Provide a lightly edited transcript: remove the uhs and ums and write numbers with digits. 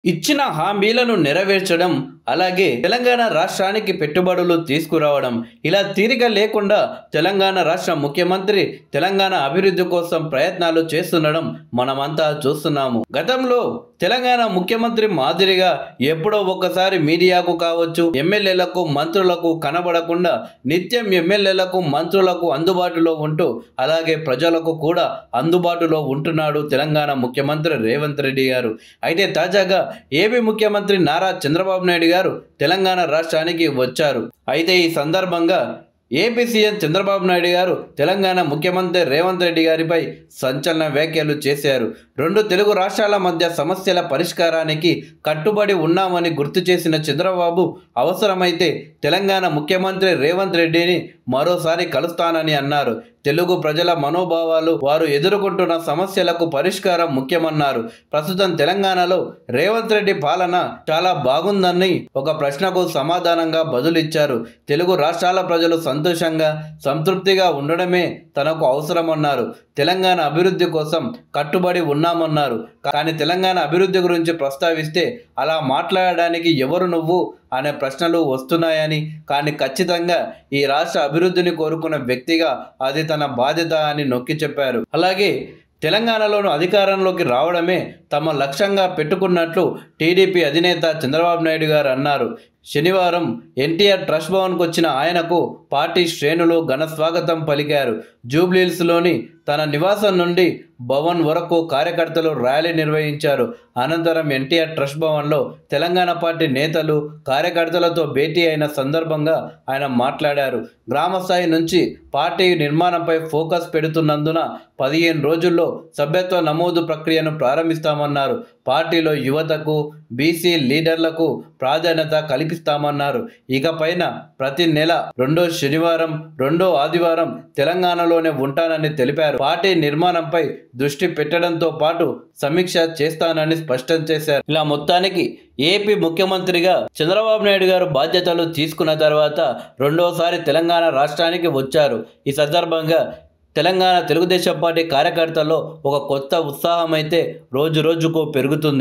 ఇచ్చిన హామీలను నెరవేర్చడం, అలాగే తెలంగాణ రాష్ట్రానికి పెట్టుబడులు తీసుకురావడం, ఇలా తీరిక లేకుండా తెలంగాణ రాష్ట్ర ముఖ్యమంత్రి తెలంగాణ అభివృద్ధి కోసం ప్రయత్నాలు చేస్తుండడం మనమంతా చూస్తున్నాము. గతంలో తెలంగాణ ముఖ్యమంత్రి మాదిరిగా ఎప్పుడో ఒక్కసారి మీడియాకు కావచ్చు, ఎమ్మెల్యేలకు మంత్రులకు కనబడకుండా నిత్యం ఎమ్మెల్యేలకు మంత్రులకు అందుబాటులో ఉంటూ, అలాగే ప్రజలకు కూడా అందుబాటులో ఉంటున్నాడు తెలంగాణ ముఖ్యమంత్రి రేవంత్ రెడ్డి గారు. అయితే తాజాగా ఏపీ ముఖ్యమంత్రి నారా చంద్రబాబు నాయుడు గారు తెలంగాణ రాష్ట్రానికి వచ్చారు. అయితే ఈ సందర్భంగా ఏపీ సీఎం చంద్రబాబు నాయుడు గారు తెలంగాణ ముఖ్యమంత్రి రేవంత్ రెడ్డి గారిపై సంచలన వ్యాఖ్యలు చేశారు. రెండు తెలుగు రాష్ట్రాల మధ్య సమస్యల పరిష్కారానికి కట్టుబడి ఉన్నామని గుర్తు చేసిన చంద్రబాబు, అవసరమైతే తెలంగాణ ముఖ్యమంత్రి రేవంత్ రెడ్డిని మరోసారి కలుస్తానని అన్నారు. తెలుగు ప్రజల మనోభావాలు, వారు ఎదుర్కొంటున్న సమస్యలకు పరిష్కారం ముఖ్యమన్నారు. ప్రస్తుతం తెలంగాణలో రేవంత్ రెడ్డి పాలన చాలా బాగుందని ఒక ప్రశ్నకు సమాధానంగా బదులిచ్చారు. తెలుగు రాష్ట్రాల ప్రజలు సంతోషంగా, సంతృప్తిగా ఉండడమే తనకు అవసరమన్నారు. తెలంగాణ అభివృద్ధి కోసం కట్టుబడి ఉన్నామన్నారు. కానీ తెలంగాణ అభివృద్ధి గురించి ప్రస్తావిస్తే అలా మాట్లాడడానికి ఎవరు నువ్వు అనే ప్రశ్నలు వస్తున్నాయని, కానీ ఖచ్చితంగా ఈ రాష్ట్ర అభివృద్ధిని కోరుకున్న వ్యక్తిగా అది తన బాధ్యత అని నొక్కి చెప్పారు. అలాగే తెలంగాణలోని అధికారంలోకి రావడమే తమ లక్ష్యంగా పెట్టుకున్నట్లు టీడీపీ అధినేత చంద్రబాబు నాయుడు గారు అన్నారు. శనివారం ఎన్టీఆర్ ట్రస్ట్ భవన్కు వచ్చిన ఆయనకు పార్టీ శ్రేణులు ఘన స్వాగతం పలికారు. జూబ్లీహిల్స్లోని తన నివాసం నుండి భవన్ వరకు కార్యకర్తలు ర్యాలీ నిర్వహించారు. అనంతరం ఎన్టీఆర్ ట్రస్ట్ భవన్లో తెలంగాణ పార్టీ నేతలు, కార్యకర్తలతో భేటీ అయిన సందర్భంగా ఆయన మాట్లాడారు. గ్రామస్థాయి నుంచి పార్టీ నిర్మాణంపై ఫోకస్ పెడుతున్నందున 15 రోజుల్లో సభ్యత్వ నమోదు ప్రక్రియను ప్రారంభిస్తామన్నారు. పార్టీలో యువతకు, బీసీ లీడర్లకు ప్రాధాన్యత కల్పిస్తామన్నారు. ఇకపైన ప్రతి నెల 2వ శనివారం, 2వ ఆదివారం తెలంగాణలోనే ఉంటానని తెలిపారు. పార్టీ నిర్మాణంపై దృష్టి పెట్టడంతో పాటు సమీక్ష చేస్తానని స్పష్టం చేశారు. ఇలా మొత్తానికి ఏపీ ముఖ్యమంత్రిగా చంద్రబాబు నాయుడు గారు బాధ్యతలు తీసుకున్న తర్వాత రెండోసారి తెలంగాణ రాష్ట్రానికి వచ్చారు. ఈ సందర్భంగా తెలంగాణ తెలుగుదేశం పార్టీ కార్యకర్తల్లో ఒక కొత్త ఉత్సాహం అయితే రోజు రోజుకు పెరుగుతుంది.